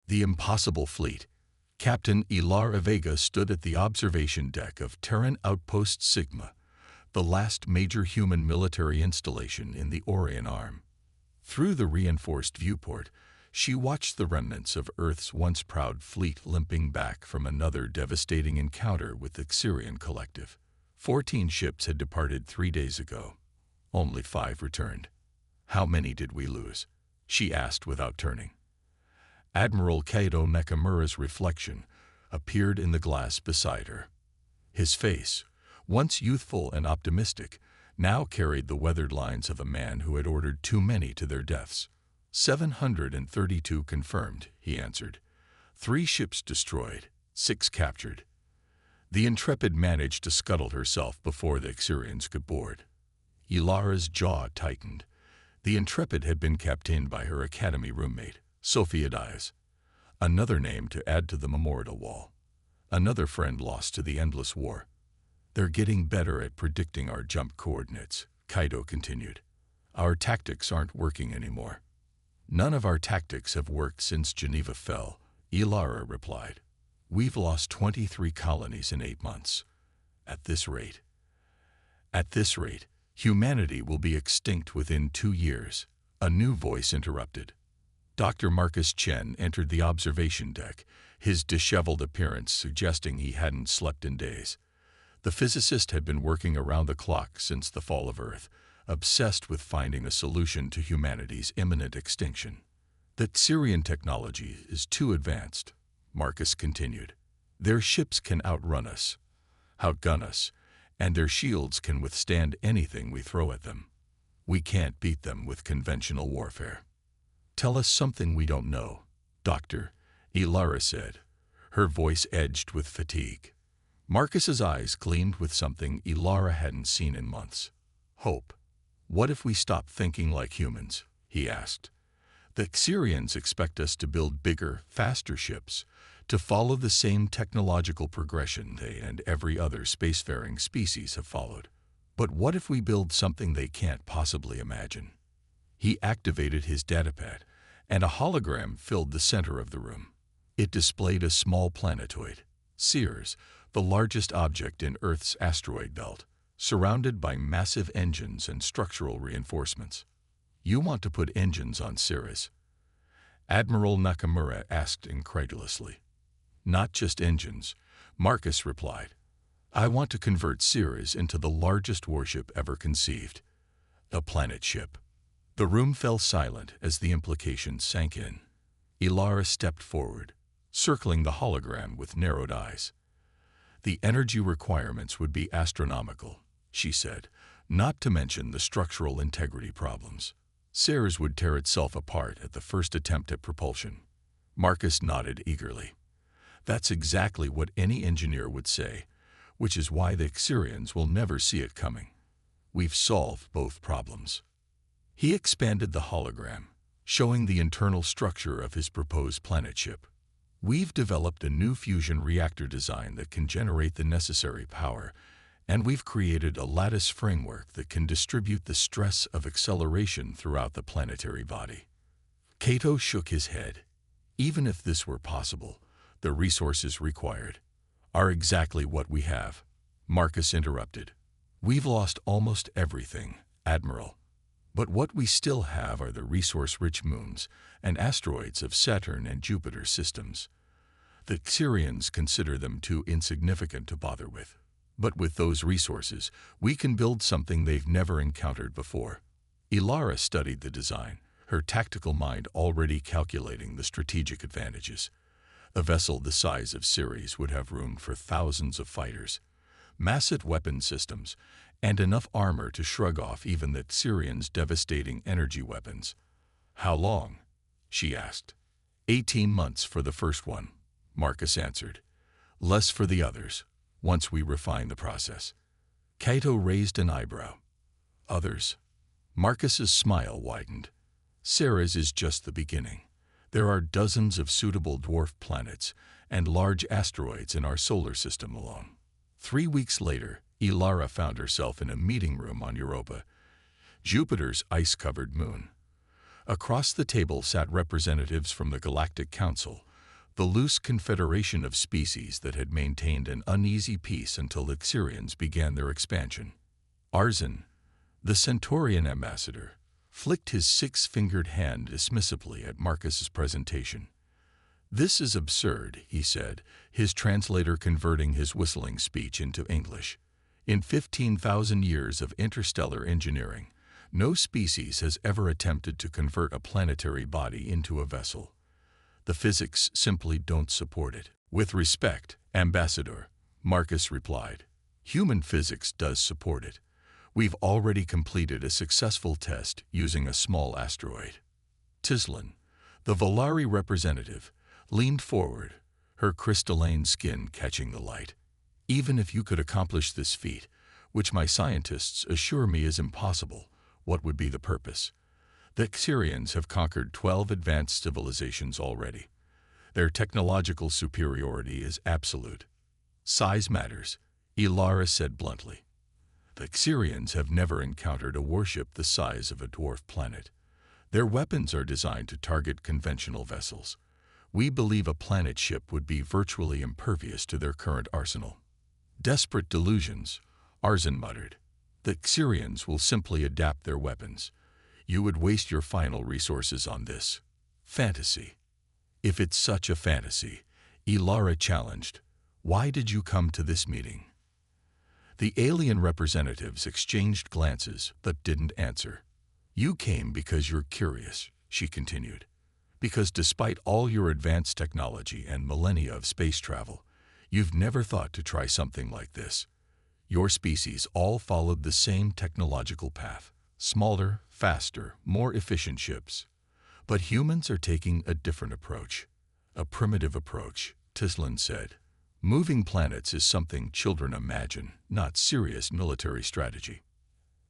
The impossible fleet. Captain Ilara Vega stood at the observation deck of Terran Outpost Sigma, the last major human military installation in the Orion Arm. Through the reinforced viewport, she watched the remnants of Earth's once proud fleet limping back from another devastating encounter with the Xerian Collective. 14 ships had departed 3 days ago. Only 5 returned. How many did we lose? She asked without turning. Admiral Kaito Nakamura's reflection appeared in the glass beside her. His face, once youthful and optimistic, now carried the weathered lines of a man who had ordered too many to their deaths. 732 confirmed, he answered. 3 ships destroyed, 6 captured. The Intrepid managed to scuttle herself before the Xerians could board. Ilara's jaw tightened. The Intrepid had been captained by her academy roommate, Sophia Dias. Another name to add to the memorial wall. Another friend lost to the endless war. They're getting better at predicting our jump coordinates, Kaito continued. Our tactics aren't working anymore. None of our tactics have worked since Geneva fell, Ilara replied. We've lost 23 colonies in 8 months. At this rate, humanity will be extinct within 2 years. A new voice interrupted. Dr. Marcus Chen entered the observation deck, his disheveled appearance suggesting he hadn't slept in days. The physicist had been working around the clock since the fall of Earth, obsessed with finding a solution to humanity's imminent extinction. The Xerian technology is too advanced, Marcus continued. Their ships can outrun us, outgun us, and their shields can withstand anything we throw at them. We can't beat them with conventional warfare. Tell us something we don't know, Doctor, Ilara said, her voice edged with fatigue. Marcus's eyes gleamed with something Ilara hadn't seen in months. Hope. What if we stop thinking like humans? He asked. The Xerians expect us to build bigger, faster ships, to follow the same technological progression they and every other spacefaring species have followed. But what if we build something they can't possibly imagine? He activated his datapad, and a hologram filled the center of the room. It displayed a small planetoid, Ceres, the largest object in Earth's asteroid belt, surrounded by massive engines and structural reinforcements. You want to put engines on Ceres? Admiral Nakamura asked incredulously. Not just engines, Marcus replied. I want to convert Ceres into the largest warship ever conceived. A planet ship. The room fell silent as the implications sank in. Ilara stepped forward, circling the hologram with narrowed eyes. The energy requirements would be astronomical, she said, not to mention the structural integrity problems. Ceres would tear itself apart at the first attempt at propulsion. Marcus nodded eagerly. That's exactly what any engineer would say, which is why the Xerians will never see it coming. We've solved both problems. He expanded the hologram, showing the internal structure of his proposed planet ship. We've developed a new fusion reactor design that can generate the necessary power, and we've created a lattice framework that can distribute the stress of acceleration throughout the planetary body. Kaito shook his head. Even if this were possible, the resources required are exactly what we have. Marcus interrupted. We've lost almost everything, Admiral. But what we still have are the resource-rich moons and asteroids of Saturn and Jupiter systems. The Xerians consider them too insignificant to bother with. But with those resources, we can build something they've never encountered before. Ilara studied the design, her tactical mind already calculating the strategic advantages. A vessel the size of Ceres would have room for thousands of fighters, massive weapon systems, and enough armor to shrug off even the Xerians' devastating energy weapons. How long? She asked. 18 months for the first one, Marcus answered. Less for the others, once we refine the process. Kaito raised an eyebrow. Others? Marcus's smile widened. Ceres is just the beginning. There are dozens of suitable dwarf planets and large asteroids in our solar system alone. 3 weeks later, Ilara found herself in a meeting room on Europa, Jupiter's ice-covered moon. Across the table sat representatives from the Galactic Council, the loose confederation of species that had maintained an uneasy peace until the Xerians began their expansion. Arzan, the Centaurian ambassador, flicked his six-fingered hand dismissively at Marcus's presentation. "This is absurd," he said, his translator converting his whistling speech into English. "In 15,000 years of interstellar engineering, no species has ever attempted to convert a planetary body into a vessel. The physics simply don't support it." "With respect, Ambassador," Marcus replied, "human physics does support it. We've already completed a successful test using a small asteroid." Tizlan, the Volari representative, leaned forward, her crystalline skin catching the light. "Even if you could accomplish this feat, which my scientists assure me is impossible, what would be the purpose? The Xerians have conquered 12 advanced civilizations already. Their technological superiority is absolute. Size matters," Ilara said bluntly. "The Xerians have never encountered a warship the size of a dwarf planet. Their weapons are designed to target conventional vessels. We believe a planet ship would be virtually impervious to their current arsenal." "Desperate delusions," Arzan muttered. "The Xerians will simply adapt their weapons. You would waste your final resources on this fantasy." "If it's such a fantasy," Ilara challenged, "why did you come to this meeting?" The alien representatives exchanged glances but didn't answer. "You came because you're curious," she continued. "Because despite all your advanced technology and millennia of space travel, you've never thought to try something like this. Your species all followed the same technological path. Smaller, faster, more efficient ships. But humans are taking a different approach. A primitive approach," Tizlan said. "Moving planets is something children imagine, not serious military strategy."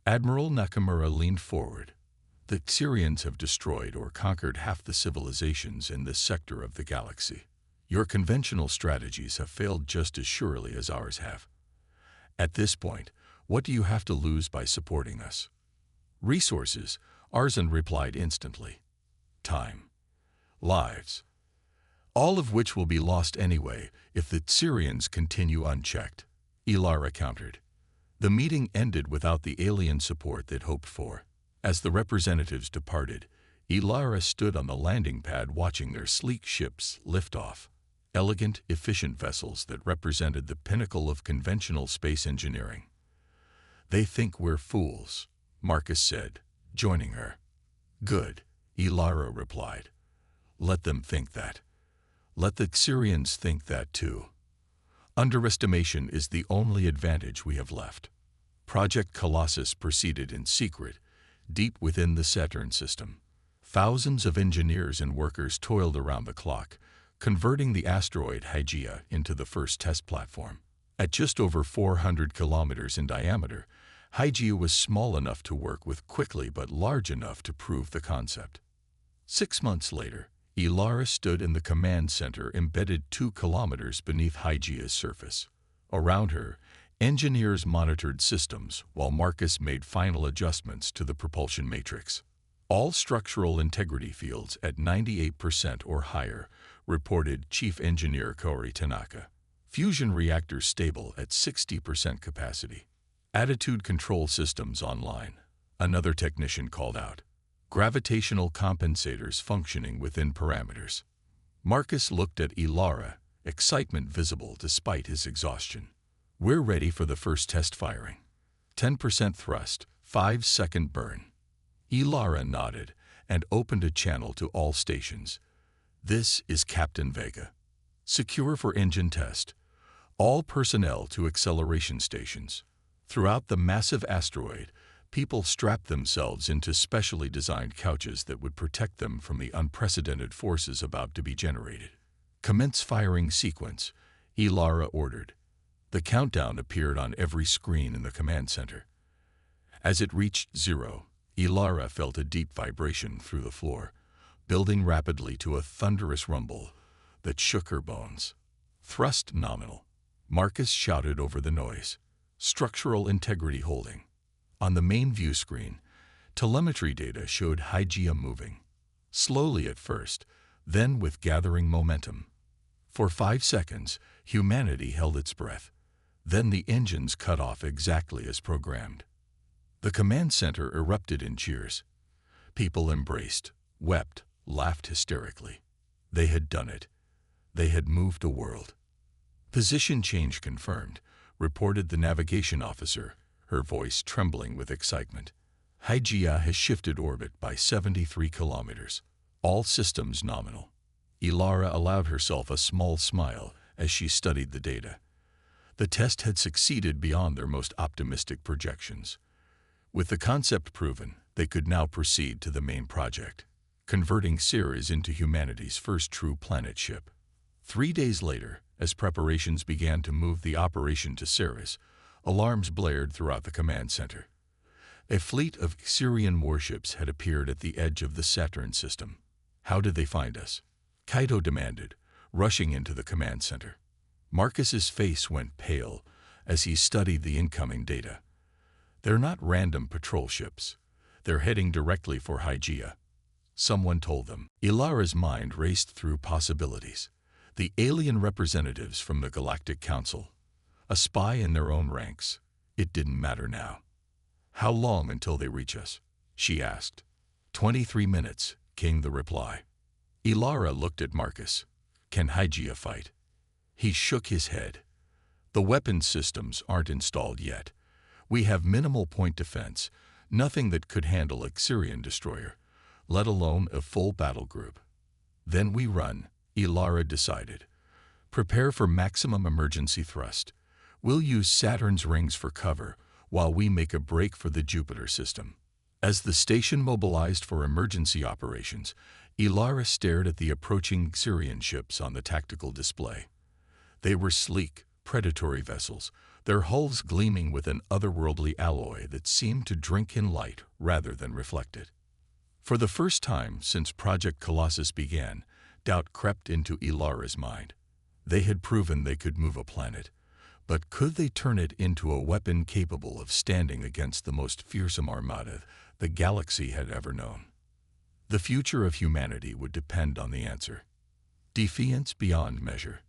Admiral Nakamura leaned forward. "The Xerians have destroyed or conquered half the civilizations in this sector of the galaxy. Your conventional strategies have failed just as surely as ours have. At this point, what do you have to lose by supporting us?" "Resources," Arzan replied instantly. "Time. Lives. All of which will be lost anyway if the Xerians continue unchecked," Ilara countered. The meeting ended without the alien support they'd hoped for. As the representatives departed, Ilara stood on the landing pad watching their sleek ships lift off. Elegant, efficient vessels that represented the pinnacle of conventional space engineering. "They think we're fools," Marcus said, joining her. "Good," Ilara replied. "Let them think that. Let the Xerians think that too. Underestimation is the only advantage we have left." Project Colossus proceeded in secret, deep within the Saturn system. Thousands of engineers and workers toiled around the clock, converting the asteroid Hygeia into the first test platform. At just over 400 kilometers in diameter, Hygeia was small enough to work with quickly but large enough to prove the concept. 6 months later, Ilara stood in the command center embedded 2 kilometers beneath Hygeia's surface. Around her, engineers monitored systems while Marcus made final adjustments to the propulsion matrix. "All structural integrity fields at 98% or higher," reported Chief Engineer Kori Tanaka. "Fusion reactors stable at 60% capacity. Attitude control systems online," another technician called out. "Gravitational compensators functioning within parameters." Marcus looked at Ilara, excitement visible despite his exhaustion. "We're ready for the first test firing. 10% thrust, 5-second burn." Ilara nodded and opened a channel to all stations. "This is Captain Vega. Secure for engine test. All personnel to acceleration stations." Throughout the massive asteroid, people strapped themselves into specially designed couches that would protect them from the unprecedented forces about to be generated. "Commence firing sequence," Ilara ordered. The countdown appeared on every screen in the command center. As it reached 0, Ilara felt a deep vibration through the floor, building rapidly to a thunderous rumble that shook her bones. "Thrust nominal," Marcus shouted over the noise. "Structural integrity holding." On the main view screen, telemetry data showed Hygeia moving. Slowly at first, then with gathering momentum. For 5 seconds, humanity held its breath. Then the engines cut off exactly as programmed. The command center erupted in cheers. People embraced, wept, laughed hysterically. They had done it. They had moved a world. Position change confirmed, reported the navigation officer, her voice trembling with excitement. HFY has shifted orbit by 73 kilometers. All systems nominal. Ilara allowed herself a small smile as she studied the data. The test had succeeded beyond their most optimistic projections. With the concept proven, they could now proceed to the main project, converting Ceres into humanity's first true planet ship. 3 days later, as preparations began to move the operation to Ceres, alarms blared throughout the command center. A fleet of Syrian warships had appeared at the edge of the Saturn system. How did they find us? Kaito demanded, rushing into the command center. Marcus's face went pale as he studied the incoming data. They're not random patrol ships. They're heading directly for HFY. Someone told them. Ilara's mind raced through possibilities. The alien representatives from the Galactic Council. A spy in their own ranks. It didn't matter now. How long until they reach us? She asked. 23 minutes, came the reply. Ilara looked at Marcus. Can HFY fight? He shook his head. The weapons systems aren't installed yet. We have minimal point defense, nothing that could handle a Syrian destroyer, let alone a full battle group. Then we run, Ilara decided. Prepare for maximum emergency thrust. We'll use Saturn's rings for cover while we make a break for the Jupiter system. As the station mobilized for emergency operations, Ilara stared at the approaching Syrian ships on the tactical display. They were sleek, predatory vessels, their hulls gleaming with an otherworldly alloy that seemed to drink in light rather than reflect it. For the first time since Project Colossus began, doubt crept into Ilara's mind. They had proven they could move a planet, but could they turn it into a weapon capable of standing against the most fearsome armada the galaxy had ever known? The future of humanity would depend on the answer. Defiance beyond measure.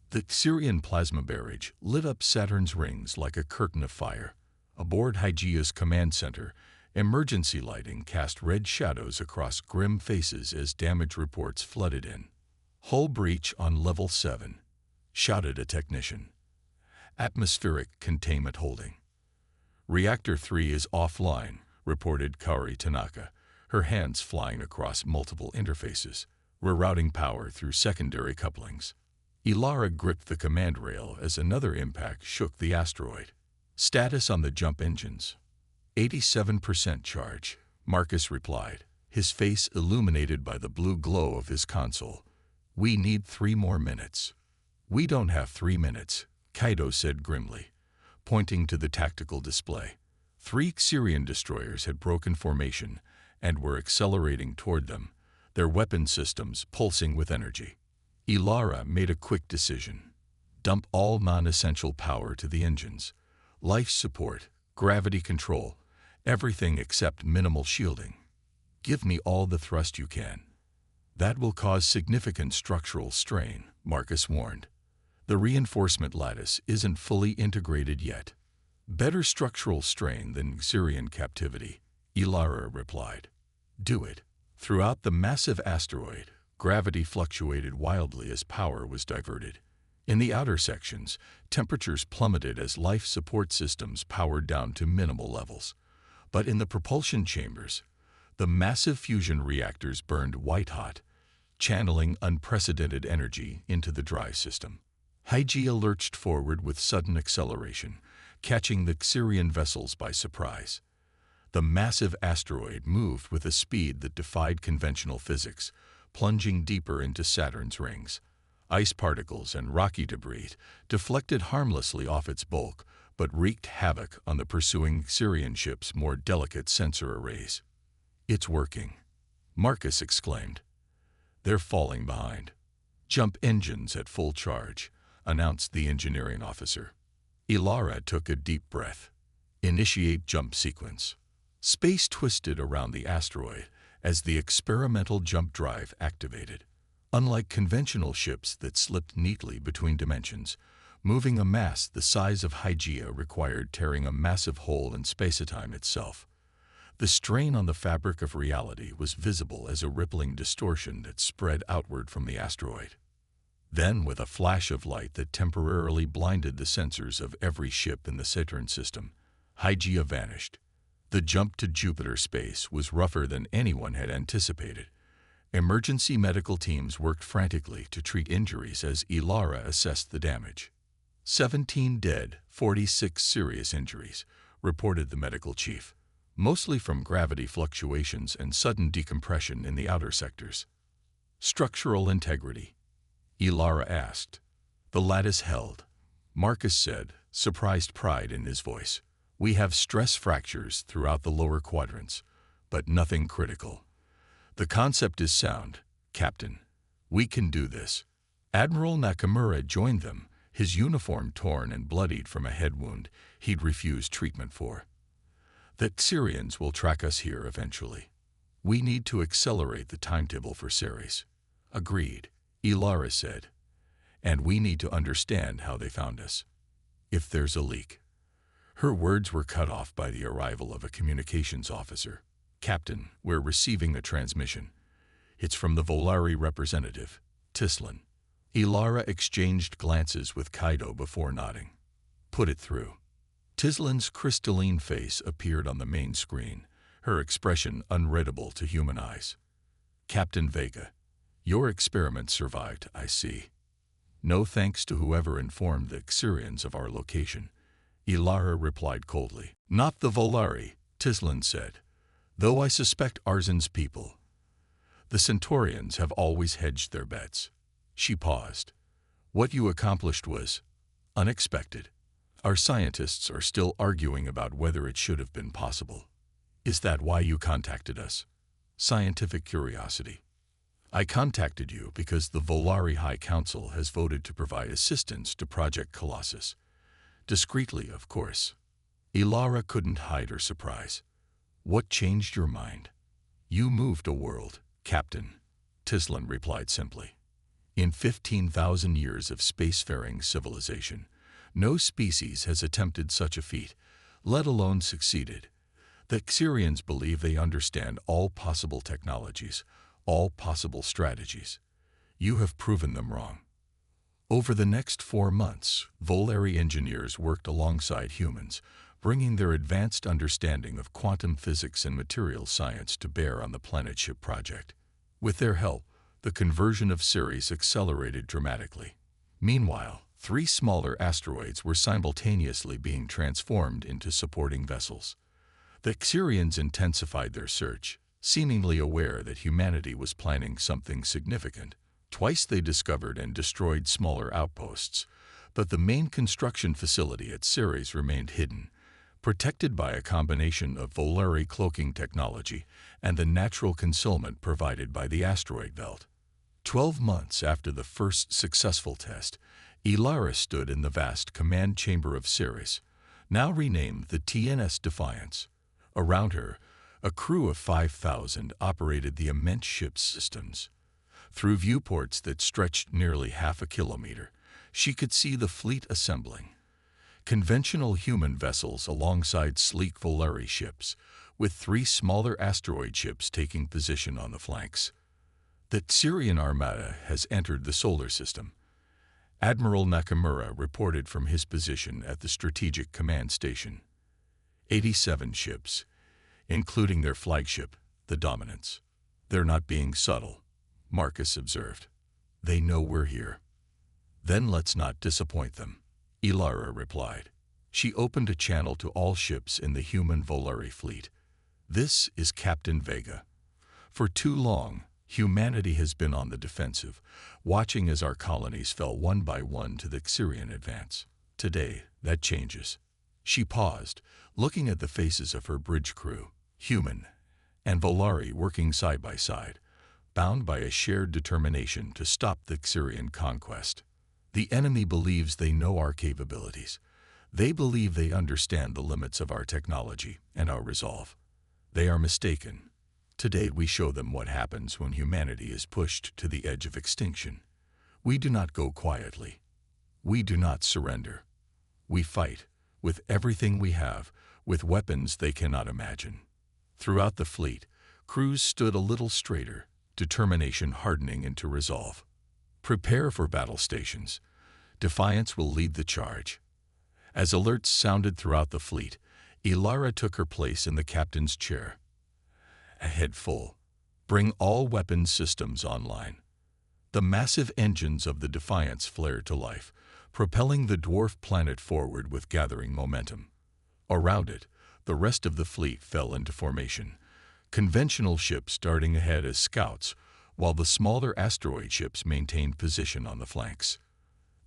The Syrian plasma barrage lit up Saturn's rings like a curtain of fire. Aboard HFY's command center, emergency lighting cast red shadows across grim faces as damage reports flooded in. Hull breach on level 7, shouted a technician. Atmospheric containment holding. Reactor 3 is offline, reported Kaori Tanaka, her hands flying across multiple interfaces, rerouting power through secondary couplings. Ilara gripped the command rail as another impact shook the asteroid. Status on the jump engines. 87% charge, Marcus replied, his face illuminated by the blue glow of his console. We need 3 more minutes. We don't have 3 minutes, Kaito said grimly, pointing to the tactical display. 3 Syrian destroyers had broken formation and were accelerating toward them, their weapon systems pulsing with energy. Ilara made a quick decision. Dump all non-essential power to the engines. Life support, gravity control, everything except minimal shielding. Give me all the thrust you can. That will cause significant structural strain, Marcus warned. The reinforcement lattice isn't fully integrated yet. Better structural strain than Syrian captivity, Ilara replied. Do it. Throughout the massive asteroid, gravity fluctuated wildly as power was diverted. In the outer sections, temperatures plummeted as life support systems powered down to minimal levels. But in the propulsion chambers, the massive fusion reactors burned white-hot, channeling unprecedented energy into the drive system. HFY lurched forward with sudden acceleration, catching the Syrian vessels by surprise. The massive asteroid moved with a speed that defied conventional physics, plunging deeper into Saturn's rings. Ice particles and rocky debris deflected harmlessly off its bulk, but wreaked havoc on the pursuing Syrian ship's more delicate sensor arrays. It's working, Marcus exclaimed. They're falling behind. Jump engines at full charge, announced the engineering officer. Ilara took a deep breath. Initiate jump sequence. Space twisted around the asteroid as the experimental jump drive activated. Unlike conventional ships that slipped neatly between dimensions, moving a mass the size of Hygeia required tearing a massive hole in space-time itself. The strain on the fabric of reality was visible as a rippling distortion that spread outward from the asteroid. Then, with a flash of light that temporarily blinded the sensors of every ship in the Saturn system, Hygeia vanished. The jump to Jupiter space was rougher than anyone had anticipated. Emergency medical teams worked frantically to treat injuries as Ilara assessed the damage. 17 dead, 46 serious injuries, reported the medical chief, mostly from gravity fluctuations and sudden decompression in the outer sectors. Structural integrity? Ilara asked. The lattice held. Marcus said, surprised pride in his voice. We have stress fractures throughout the lower quadrants, but nothing critical. The concept is sound, Captain. We can do this. Admiral Nakamura joined them, his uniform torn and bloodied from a head wound he'd refused treatment for. The Xerians will track us here eventually. We need to accelerate the timetable for Ceres. Agreed, Ilara said. And we need to understand how they found us. If there's a leak. Her words were cut off by the arrival of a communications officer. Captain, we're receiving a transmission. It's from the Volari representative, Tislin. Ilara exchanged glances with Kaido before nodding. Put it through. Tislin's crystalline face appeared on the main screen, her expression unreadable to human eyes. Captain Vega, your experiment survived, I see. No thanks to whoever informed the Xerians of our location. Ilara replied coldly. Not the Volari, Tislin said, though I suspect Arzen's people. The Centaurians have always hedged their bets. She paused. What you accomplished was unexpected. Our scientists are still arguing about whether it should have been possible. Is that why you contacted us? Scientific curiosity. I contacted you because the Volari High Council has voted to provide assistance to Project Colossus. Discreetly, of course. Ilara couldn't hide her surprise. What changed your mind? You moved a world, Captain, Tislin replied simply. In 15,000 years of spacefaring civilization, no species has attempted such a feat, let alone succeeded. The Xerians believe they understand all possible technologies, all possible strategies. You have proven them wrong. Over the next 4 months, Volari engineers worked alongside humans, bringing their advanced understanding of quantum physics and materials science to bear on the Planetship project. With their help, the conversion of Ceres accelerated dramatically. Meanwhile, 3 smaller asteroids were simultaneously being transformed into supporting vessels. The Xerians intensified their search, seemingly aware that humanity was planning something significant. Twice they discovered and destroyed smaller outposts, but the main construction facility at Ceres remained hidden, protected by a combination of Volari cloaking technology and the natural concealment provided by the asteroid belt. 12 months after the first successful test, Ilara stood in the vast command chamber of Ceres, now renamed the TNS Defiance. Around her, a crew of 5,000 operated the immense ship's systems. Through viewports that stretched nearly half a kilometer, she could see the fleet assembling. Conventional human vessels alongside sleek Volari ships, with 3 smaller asteroid ships taking position on the flanks. The Xerian armada has entered the solar system. Admiral Nakamura reported from his position at the Strategic Command Station. 87 ships, including their flagship, the Dominance. They're not being subtle, Marcus observed. They know we're here. Then let's not disappoint them, Ilara replied. She opened a channel to all ships in the human Volari fleet. This is Captain Vega. For too long, humanity has been on the defensive, watching as our colonies fell one by one to the Xerian advance. Today, that changes. She paused, looking at the faces of her bridge crew, human and Volari working side by side, bound by a shared determination to stop the Xerian conquest. The enemy believes they know our capabilities. They believe they understand the limits of our technology and our resolve. They are mistaken. Today we show them what happens when humanity is pushed to the edge of extinction. We do not go quietly. We do not surrender. We fight, with everything we have, with weapons they cannot imagine. Throughout the fleet, crews stood a little straighter, determination hardening into resolve. Prepare for battle stations. Defiance will lead the charge. As alerts sounded throughout the fleet, Ilara took her place in the captain's chair. Ahead full. Bring all weapons systems online. The massive engines of the Defiance flared to life, propelling the dwarf planet forward with gathering momentum. Around it, the rest of the fleet fell into formation, conventional ships darting ahead as scouts, while the smaller asteroid ships maintained position on the flanks.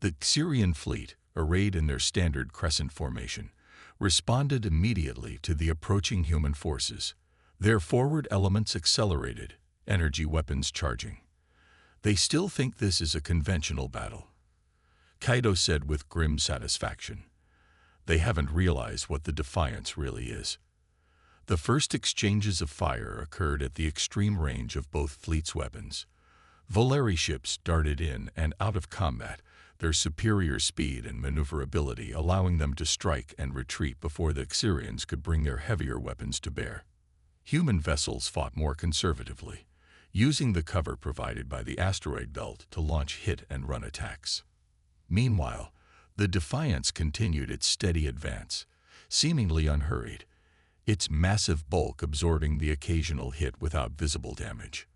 The Xerian fleet, arrayed in their standard crescent formation, responded immediately to the approaching human forces. Their forward elements accelerated, energy weapons charging. They still think this is a conventional battle, Kaido said with grim satisfaction. They haven't realized what the Defiance really is. The first exchanges of fire occurred at the extreme range of both fleets' weapons. Volari ships darted in and out of combat, their superior speed and maneuverability allowing them to strike and retreat before the Xerians could bring their heavier weapons to bear. Human vessels fought more conservatively, using the cover provided by the asteroid belt to launch hit-and-run attacks. Meanwhile, the Defiance continued its steady advance, seemingly unhurried, its massive bulk absorbing the occasional hit without visible damage.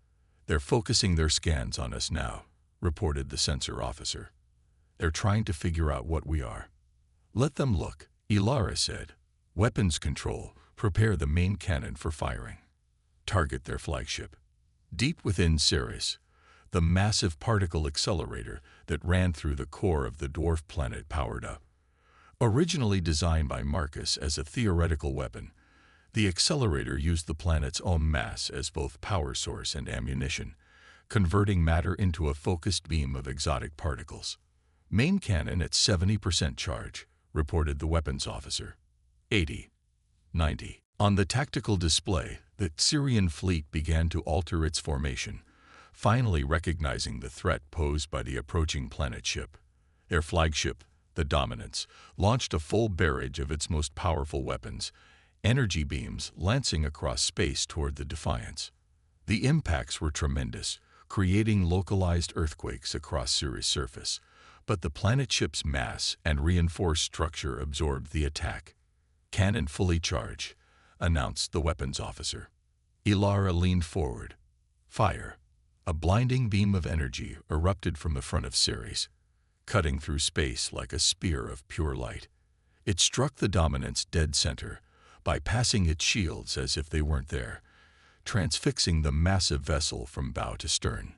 They're focusing their scans on us now, reported the sensor officer. They're trying to figure out what we are. Let them look, Ilara said. Weapons control, prepare the main cannon for firing. Target their flagship. Deep within Ceres, the massive particle accelerator that ran through the core of the dwarf planet powered up. Originally designed by Marcus as a theoretical weapon, the accelerator used the planet's own mass as both power source and ammunition, converting matter into a focused beam of exotic particles. Main cannon at 70% charge, reported the weapons officer. 80. 90. On the tactical display, the Xerian fleet began to alter its formation, finally recognizing the threat posed by the approaching planet ship. Their flagship, the Dominance, launched a full barrage of its most powerful weapons, energy beams lancing across space toward the Defiance. The impacts were tremendous, creating localized earthquakes across Ceres' surface, but the planet ship's mass and reinforced structure absorbed the attack. Cannon fully charged, announced the weapons officer. Ilara leaned forward. Fire. A blinding beam of energy erupted from the front of Ceres, cutting through space like a spear of pure light. It struck the Dominance dead center, bypassing its shields as if they weren't there, transfixing the massive vessel from bow to stern.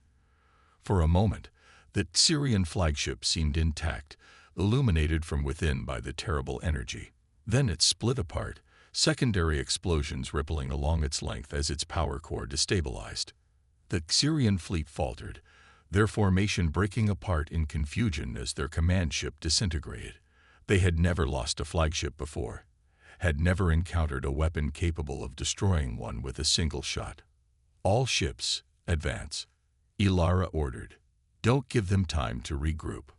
For a moment, the Xerian flagship seemed intact, illuminated from within by the terrible energy. Then it split apart, secondary explosions rippling along its length as its power core destabilized. The Xerian fleet faltered, their formation breaking apart in confusion as their command ship disintegrated. They had never lost a flagship before, had never encountered a weapon capable of destroying one with a single shot. All ships, advance, Ilara ordered. Don't give them time to regroup.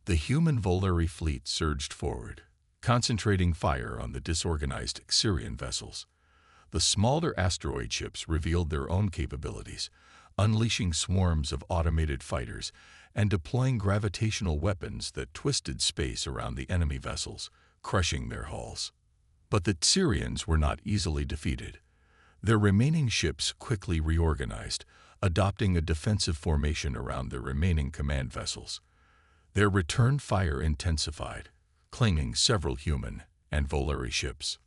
The human Volari fleet surged forward, concentrating fire on the disorganized Xerian vessels. The smaller asteroid ships revealed their own capabilities, unleashing swarms of automated fighters and deploying gravitational weapons that twisted space around the enemy vessels, crushing their hulls. But the Xerians were not easily defeated. Their remaining ships quickly reorganized, adopting a defensive formation around their remaining command vessels. Their return fire intensified, claiming several human and Volari ships.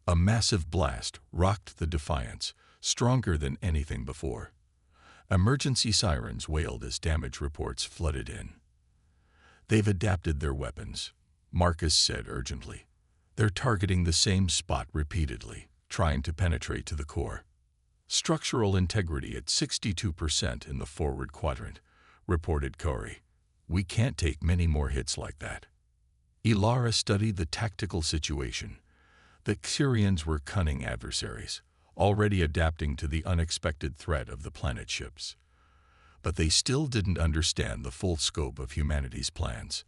A massive blast rocked the Defiance, stronger than anything before. Emergency sirens wailed as damage reports flooded in. They've adapted their weapons, Marcus said urgently. They're targeting the same spot repeatedly, trying to penetrate to the core. Structural integrity at 62% in the forward quadrant, reported Corey. We can't take many more hits like that. Ilara studied the tactical situation. The Xerians were cunning adversaries, already adapting to the unexpected threat of the planet ships. But they still didn't understand the full scope of humanity's plans.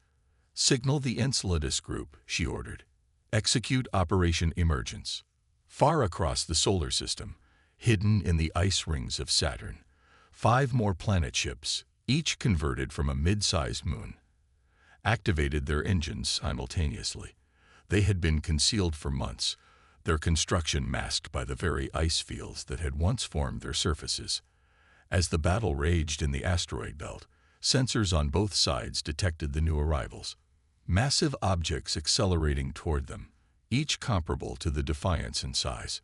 "Signal the Enceladus group," she ordered. "Execute Operation Emergence." Far across the solar system, hidden in the ice rings of Saturn, 5 more planet ships, each converted from a mid-sized moon, activated their engines simultaneously. They had been concealed for months, their construction masked by the very ice fields that had once formed their surfaces. As the battle raged in the asteroid belt, sensors on both sides detected the new arrivals. Massive objects accelerating toward them, each comparable to the Defiance in size.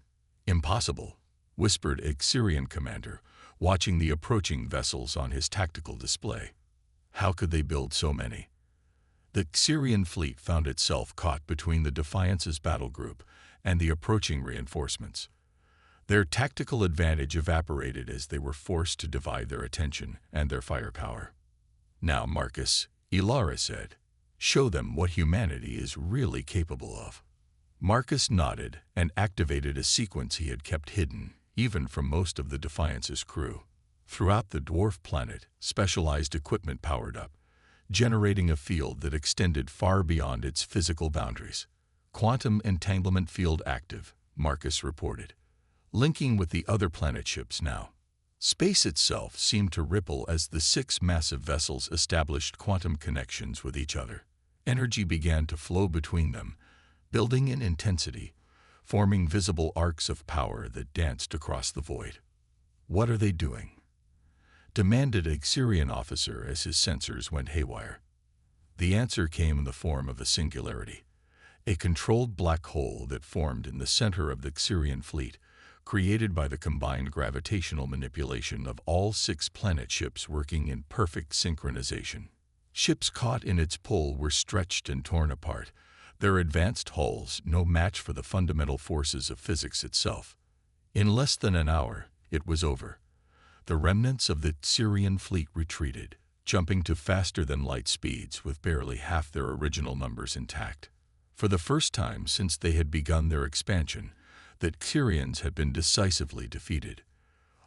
"Impossible," whispered a Xyrian commander, watching the approaching vessels on his tactical display. How could they build so many? The Xyrian fleet found itself caught between the Defiance's battle group and the approaching reinforcements. Their tactical advantage evaporated as they were forced to divide their attention and their firepower. "Now, Marcus," Ilara said, "show them what humanity is really capable of." Marcus nodded and activated a sequence he had kept hidden, even from most of the Defiance's crew. Throughout the dwarf planet, specialized equipment powered up, generating a field that extended far beyond its physical boundaries. "Quantum entanglement field active," Marcus reported, linking with the other planet ships now. Space itself seemed to ripple as the 6 massive vessels established quantum connections with each other. Energy began to flow between them, building in intensity, forming visible arcs of power that danced across the void. "What are they doing?" demanded a Xyrian officer as his sensors went haywire. The answer came in the form of a singularity, a controlled black hole that formed in the center of the Xyrian fleet, created by the combined gravitational manipulation of all 6 planet ships working in perfect synchronization. Ships caught in its pull were stretched and torn apart, their advanced hulls no match for the fundamental forces of physics itself. In less than an hour, it was over. The remnants of the Xyrian fleet retreated, jumping to faster-than-light speeds with barely half their original numbers intact. For the first time since they had begun their expansion, the Xyrians had been decisively defeated.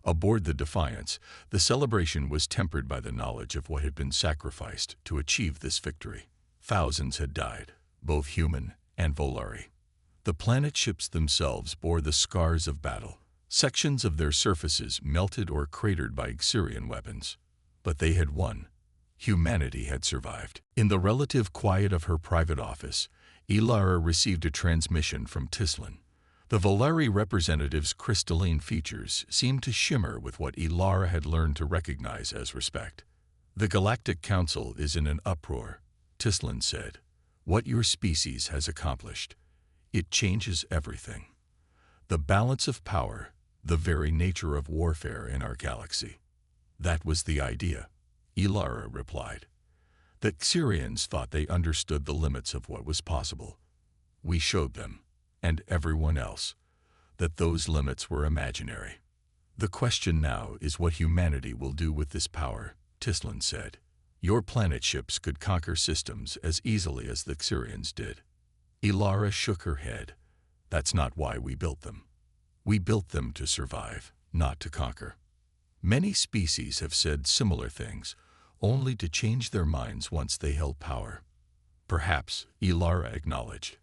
Aboard the Defiance, the celebration was tempered by the knowledge of what had been sacrificed to achieve this victory. Thousands had died, both human and Volari. The planet ships themselves bore the scars of battle, sections of their surfaces melted or cratered by Xyrian weapons. But they had won. Humanity had survived. In the relative quiet of her private office, Ilara received a transmission from Tislan. The Volari representative's crystalline features seemed to shimmer with what Ilara had learned to recognize as respect. "The Galactic Council is in an uproar," Tislan said. "What your species has accomplished. It changes everything. The balance of power, the very nature of warfare in our galaxy." "That was the idea," Ilara replied. "The Xyrians thought they understood the limits of what was possible. We showed them, and everyone else, that those limits were imaginary. The question now is what humanity will do with this power," Tislan said. "Your planet ships could conquer systems as easily as the Xyrians did." Ilara shook her head. "That's not why we built them. We built them to survive, not to conquer." Many species have said similar things, only to change their minds once they held power. "Perhaps," Ilara acknowledged.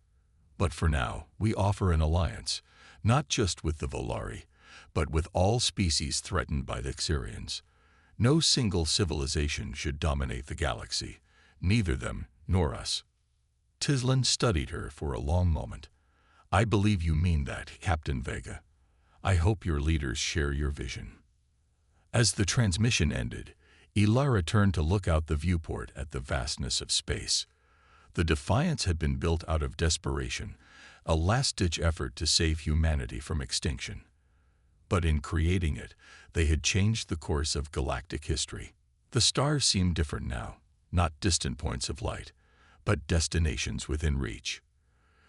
"But for now, we offer an alliance, not just with the Volari, but with all species threatened by the Xyrians. No single civilization should dominate the galaxy, neither them nor us." Tislan studied her for a long moment. "I believe you mean that, Captain Vega. I hope your leaders share your vision." As the transmission ended, Ilara turned to look out the viewport at the vastness of space. The Defiance had been built out of desperation, a last-ditch effort to save humanity from extinction. But in creating it, they had changed the course of galactic history. The stars seemed different now, not distant points of light, but destinations within reach.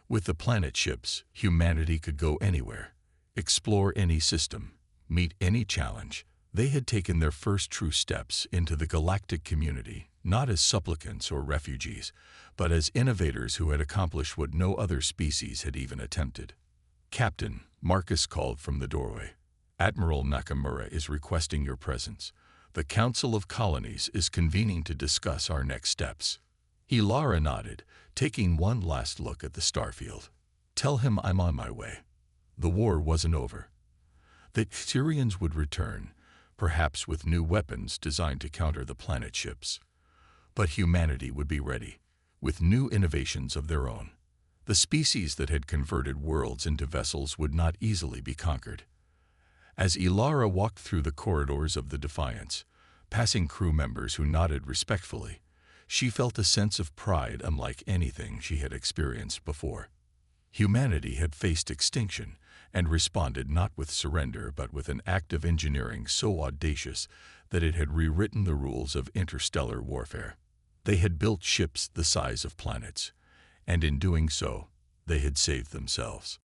With the planet ships, humanity could go anywhere, explore any system, meet any challenge. They had taken their first true steps into the galactic community, not as supplicants or refugees, but as innovators who had accomplished what no other species had even attempted. "Captain," Marcus called from the doorway. "Admiral Nakamura is requesting your presence. The Council of Colonies is convening to discuss our next steps." Ilara nodded, taking one last look at the starfield. "Tell him I'm on my way." The war wasn't over. The Syrians would return, perhaps with new weapons designed to counter the planet ships. But humanity would be ready, with new innovations of their own. The species that had converted worlds into vessels would not easily be conquered. As Ilara walked through the corridors of the Defiance, passing crew members who nodded respectfully, she felt a sense of pride unlike anything she had experienced before. Humanity had faced extinction and responded not with surrender but with an act of engineering so audacious that it had rewritten the rules of interstellar warfare. They had built ships the size of planets, and in doing so, they had saved themselves.